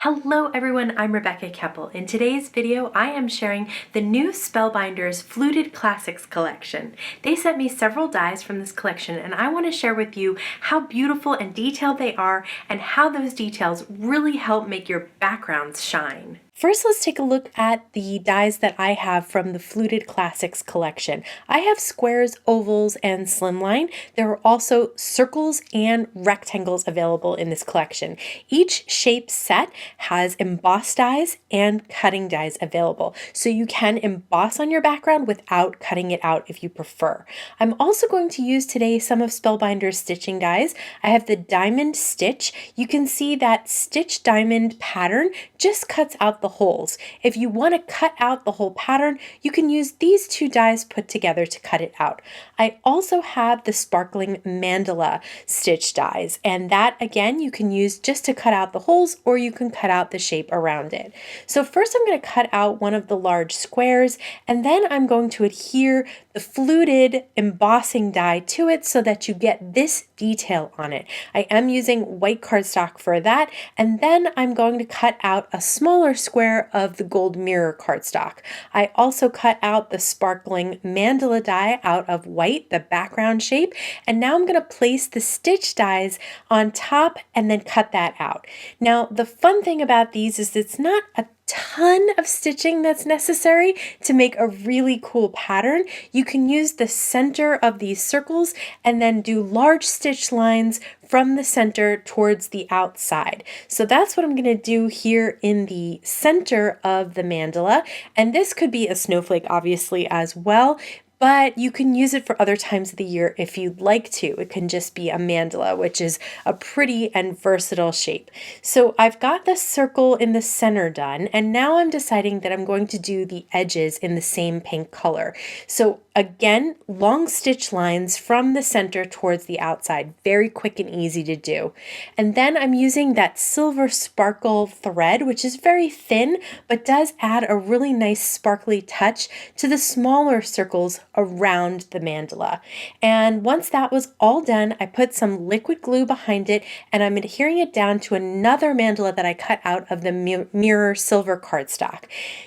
Hello everyone, I'm Rebecca Keppel. In today's video, I am sharing the new Spellbinders Fluted Classics collection. They sent me several dies from this collection and I want to share with you how beautiful and detailed they are and how those details really help make your backgrounds shine. First, let's take a look at the dies that I have from the Fluted Classics collection. I have squares, ovals, and slimline. There are also circles and rectangles available in this collection. Each shape set has embossed dies and cutting dies available, so you can emboss on your background without cutting it out if you prefer. I'm also going to use today some of Spellbinder's stitching dies. I have the diamond stitch. You can see that stitch diamond pattern just cuts out the holes. If you want to cut out the whole pattern, you can use these two dies put together to cut it out. I also have the sparkling mandala stitch dies, and that again you can use just to cut out the holes, or you can cut out the shape around it. So first I'm going to cut out one of the large squares, and then I'm going to adhere the fluted embossing die to it so that you get this detail on it. I am using white cardstock for that, and then I'm going to cut out a smaller square of the gold mirror cardstock. I also cut out the sparkling mandala die out of white, the background shape, and now I'm going to place the stitch dies on top and then cut that out. Now the fun thing about these is it's not a ton of stitching that's necessary to make a really cool pattern. You can use the center of these circles and then do large stitch lines from the center towards the outside. So that's what I'm going to do here in the center of the mandala. And this could be a snowflake obviously as well, but you can use it for other times of the year if you'd like to. It can just be a mandala, which is a pretty and versatile shape. So I've got the circle in the center done, and now I'm deciding that I'm going to do the edges in the same pink color. So again, long stitch lines from the center towards the outside, very quick and easy to do. And then I'm using that silver sparkle thread, which is very thin, but does add a really nice sparkly touch to the smaller circles around the mandala. And once that was all done, I put some liquid glue behind it and I'm adhering it down to another mandala that I cut out of the mirror silver cardstock.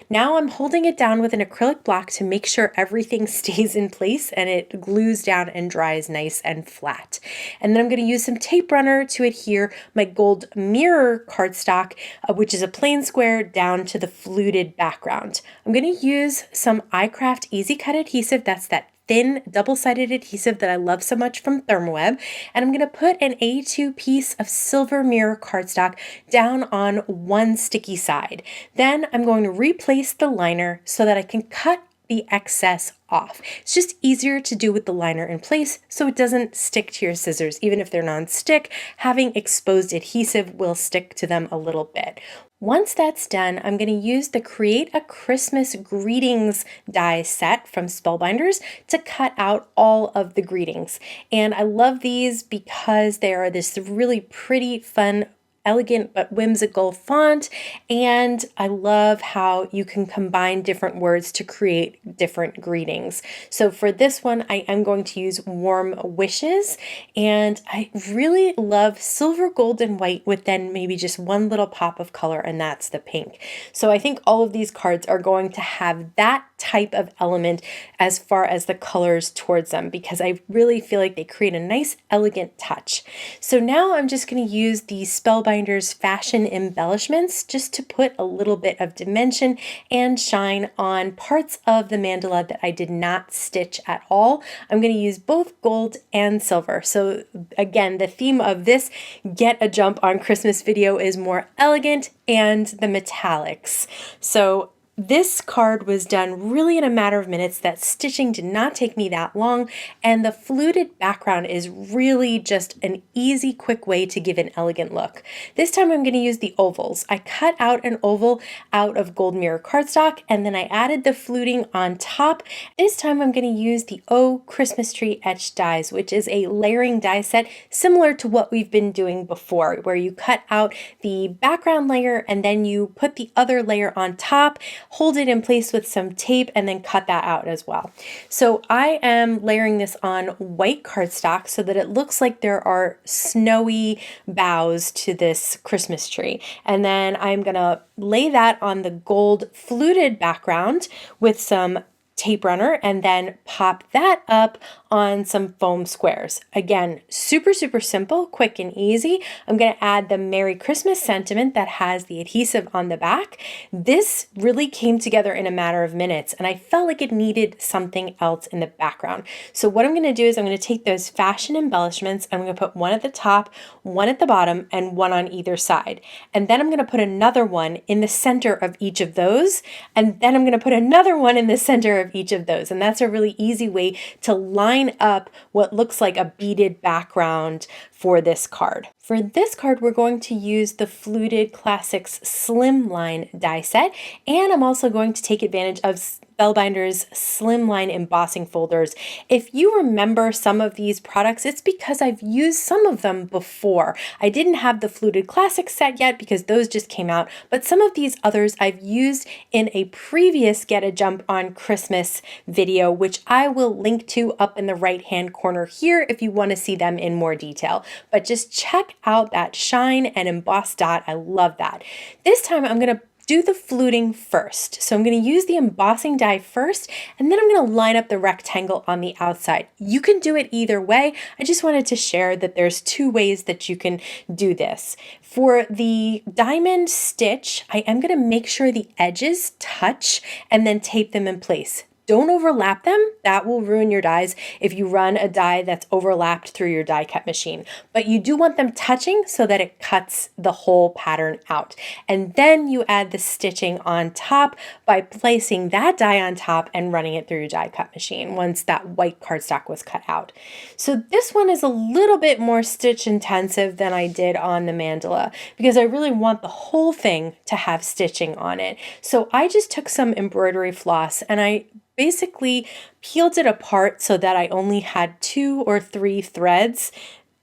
Now I'm holding it down with an acrylic block to make sure everything stays in place and it glues down and dries nice and flat. And then I'm going to use some tape runner to adhere my gold mirror cardstock, which is a plain square, down to the fluted background. I'm going to use some iCraft Easy Cut adhesive. That's that thin double-sided adhesive that I love so much from Thermoweb, and I'm going to put an A2 piece of silver mirror cardstock down on one sticky side. Then I'm going to replace the liner so that I can cut the excess off. It's just easier to do with the liner in place so it doesn't stick to your scissors. Even if they're non-stick, having exposed adhesive will stick to them a little bit. Once that's done, I'm going to use the Create a Christmas Greetings die set from Spellbinders to cut out all of the greetings. And I love these because they are this really pretty, fun, elegant but whimsical font, and I love how you can combine different words to create different greetings. So for this one, I am going to use warm wishes, and I really love silver, gold, and white with then maybe just one little pop of color, and that's the pink. So I think all of these cards are going to have that type of element as far as the colors towards them, because I really feel like they create a nice elegant touch. So now I'm just going to use the Spellbinders fashion embellishments just to put a little bit of dimension and shine on parts of the mandala that I did not stitch at all. I'm going to use both gold and silver. So again, the theme of this Get a Jump on Christmas video is more elegant and the metallics. So this card was done really in a matter of minutes. That stitching did not take me that long, and the fluted background is really just an easy, quick way to give an elegant look. This time I'm going to use the ovals. I cut out an oval out of gold mirror cardstock, and then I added the fluting on top. This time I'm going to use the Oh Christmas Tree Etched dies, which is a layering die set similar to what we've been doing before, where you cut out the background layer and then you put the other layer on top, hold it in place with some tape and then cut that out as well. So I am layering this on white cardstock so that it looks like there are snowy boughs to this Christmas tree. And then I'm gonna lay that on the gold fluted background with some tape runner and then pop that up on some foam squares. Again, super simple, quick and easy. I'm going to add the Merry Christmas sentiment that has the adhesive on the back. This really came together in a matter of minutes and I felt like it needed something else in the background. So what I'm going to do is I'm going to take those fashion embellishments, I'm going to put one at the top, one at the bottom, and one on either side. And then I'm going to put another one in the center of each of those, and then I'm going to put another one in the center of each of those. And that's a really easy way to line up what looks like a beaded background for this card. For this card, we're going to use the Fluted Classics Slimline die set, and I'm also going to take advantage of Spellbinders Slimline embossing folders. If you remember some of these products, it's because I've used some of them before. I didn't have the Fluted Classics set yet because those just came out, but some of these others I've used in a previous Get a Jump on Christmas video, which I will link to up in the right-hand corner here if you want to see them in more detail. But just check out that shine and emboss dot. I love that. This time I'm going to do the fluting first. So I'm going to use the embossing die first, and then I'm going to line up the rectangle on the outside. You can do it either way. I just wanted to share that there's two ways that you can do this. For the diamond stitch, I am going to make sure the edges touch and then tape them in place. Don't overlap them. That will ruin your dies if you run a die that's overlapped through your die cut machine. But you do want them touching so that it cuts the whole pattern out. And then you add the stitching on top by placing that die on top and running it through your die cut machine once that white cardstock was cut out. So this one is a little bit more stitch intensive than I did on the mandala because I really want the whole thing to have stitching on it. So I just took some embroidery floss and I basically peeled it apart so that I only had 2 or 3 threads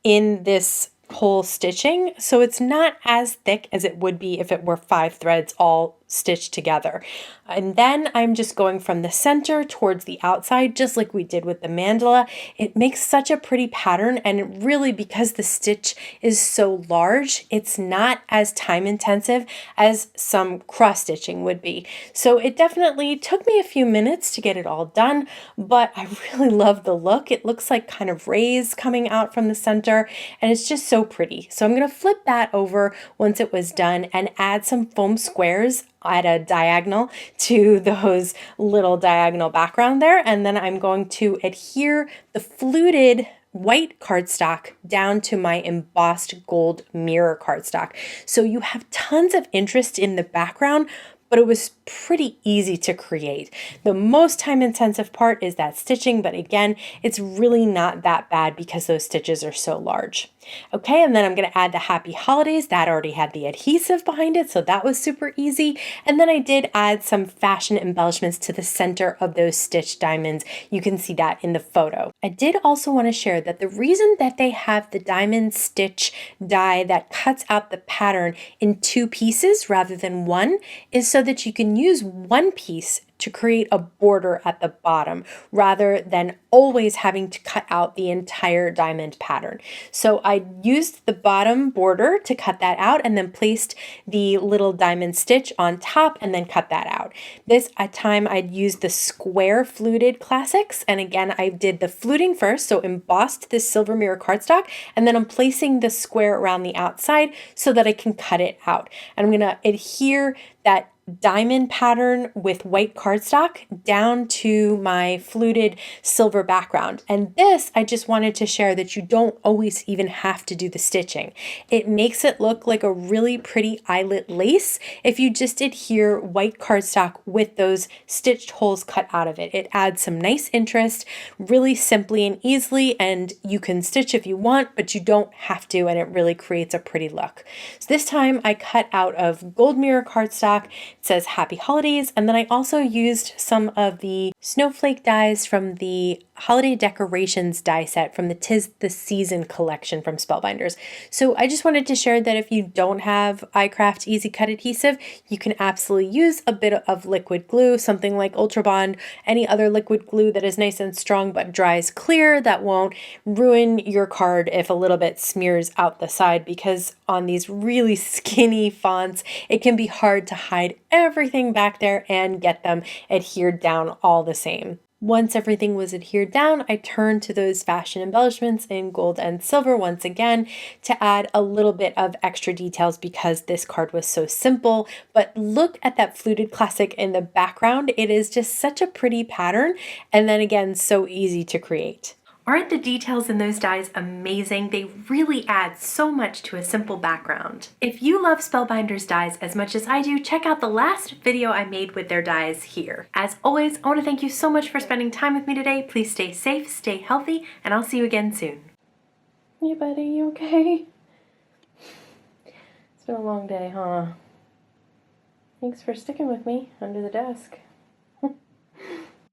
in this whole stitching. So it's not as thick as it would be if it were 5 threads all stitched together. And then I'm just going from the center towards the outside, just like we did with the mandala. It makes such a pretty pattern, and really, because the stitch is so large, it's not as time intensive as some cross stitching would be. So it definitely took me a few minutes to get it all done, but I really love the look. It looks like kind of rays coming out from the center, and it's just so pretty. So I'm going to flip that over once it was done and add some foam squares at a diagonal to those little diagonal background there. And then I'm going to adhere the fluted white cardstock down to my embossed gold mirror cardstock. So you have tons of interest in the background, but it was pretty easy to create. The most time intensive part is that stitching, but again, it's really not that bad because those stitches are so large. Okay, and then I'm going to add the Happy Holidays. That already had the adhesive behind it, so that was super easy. And then I did add some fashion embellishments to the center of those stitched diamonds. You can see that in the photo. I did also want to share that the reason that they have the diamond stitch die that cuts out the pattern in 2 pieces rather than 1 is so that you can use one piece to create a border at the bottom rather than always having to cut out the entire diamond pattern. So I used the bottom border to cut that out and then placed the little diamond stitch on top and then cut that out. This time I'd used the square Fluted Classics, and again I did the fluting first, so embossed this silver mirror cardstock, and then I'm placing the square around the outside so that I can cut it out. And I'm going to adhere that diamond pattern with white cardstock down to my fluted silver background. And this, I just wanted to share that you don't always even have to do the stitching. It makes it look like a really pretty eyelet lace if you just adhere white cardstock with those stitched holes cut out of it. It adds some nice interest really simply and easily, and you can stitch if you want, but you don't have to, and it really creates a pretty look. So this time I cut out of gold mirror cardstock. It says Happy Holidays, and then I also used some of the snowflake dies from the Holiday Decorations die set from the 'Tis the Season collection from Spellbinders. So I just wanted to share that if you don't have iCraft Easy Cut adhesive, you can absolutely use a bit of liquid glue, something like Ultra Bond, any other liquid glue that is nice and strong but dries clear, that won't ruin your card if a little bit smears out the side, because on these really skinny fonts, it can be hard to hide everything back there and get them adhered down all the same. Once everything was adhered down, I turned to those fashion embellishments in gold and silver once again to add a little bit of extra details because this card was so simple. But look at that fluted classic in the background. It is just such a pretty pattern, and then again, so easy to create. Aren't the details in those dies amazing? They really add so much to a simple background. If you love Spellbinders dies as much as I do, check out the last video I made with their dies here. As always, I want to thank you so much for spending time with me today. Please stay safe, stay healthy, and I'll see you again soon. Hey buddy, you okay? It's been a long day, huh? Thanks for sticking with me under the desk.